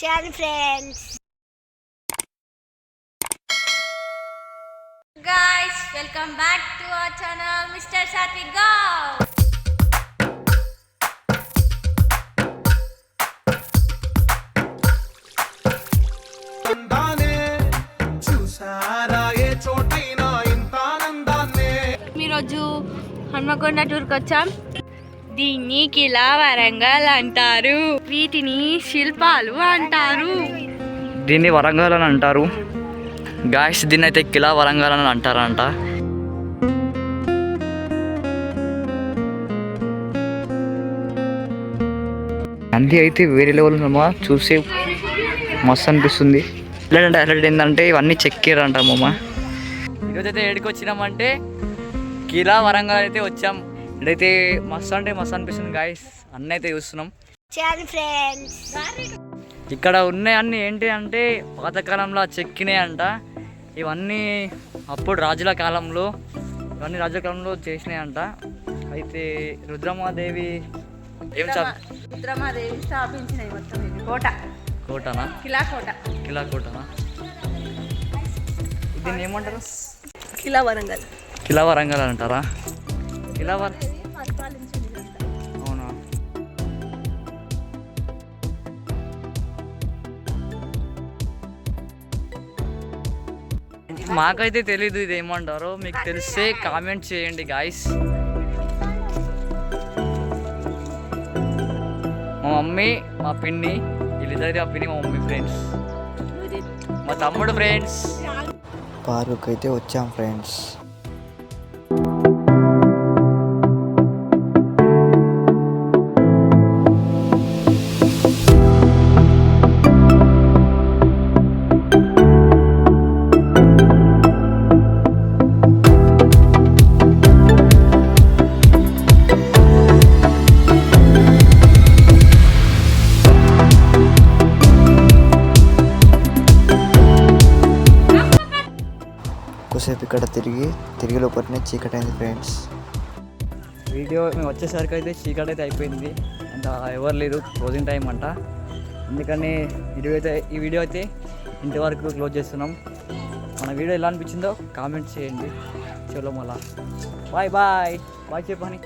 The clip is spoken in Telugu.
చాలు friends. Guys, welcome back to our channel, Mr. Satvik Gaur. ఈరోజు హన్మకొండ టూర్కి వచ్చాం. దీన్ని కిలా వరంగల్ అంటారు, వీటిని శిల్పాలు అంటారు. దీన్ని వరంగల్ అని అంటారు గాయస్. దీన్ని అయితే కిలా వరంగల్ అని అంటారంట. నంది అయితే వేరే లెవెల్ ఉందమ్మా, చూసి మస్తు అనిపిస్తుంది. హైలైట్ ఏంటంటే ఇవన్నీ చెక్కిరంట మామ. ఈరోజు అయితే ఏడికి వచ్చినామంటే కిలా వరంగల్ అయితే వచ్చాం. ఇదైతే మస్తు అంటే మస్తు అనిపిస్తుంది గాయస్. అన్నీ అయితే చూస్తున్నాం. ఇక్కడ ఉన్నాయి అన్నీ ఏంటి అంటే పాతకాలంలో చెక్కినాయి అంట. ఇవన్నీ అప్పుడు రాజుల కాలంలో చేసినాయి అంట. అయితే రుద్రమాదేవి రుద్రమాదేవి స్థాపించినవి మొత్తం. ఇది కోటనా? కిలా కోటనా? దీన్ని ఏమంటారు? కిలా వరంగల్ అంటారా? అవునా? మాకైతే తెలీదు ఇది ఏమంటారో. మీకు తెలిస్తే కామెంట్ చేయండి గాయస్. మా మమ్మీ, మా పిన్ని, వీళ్ళిద్దరైతే మా పిన్ని, మా మమ్మీ ఫ్రెండ్స్, మా తమ్ముడు ఫ్రెండ్స్. పార్క్ అయితే వచ్చాం ఫ్రెండ్స్. ఎక్కువసేపు ఇక్కడ తిరిగి లోపలనే చీకటి అయింది ఫ్రెండ్స్. వీడియో మేము వచ్చేసరికి అయితే చీకటి అయితే అయిపోయింది అంత, ఎవరు లేరు, క్లోజింగ్ టైం అంట. అందుకని ఈ వీడియో అయితే ఇంటి వరకు క్లోజ్ చేస్తున్నాం. మన వీడియో ఎలా అనిపించిందో కామెంట్ చేయండి. చలో మళ్ళా బాయ్ చెప్పని.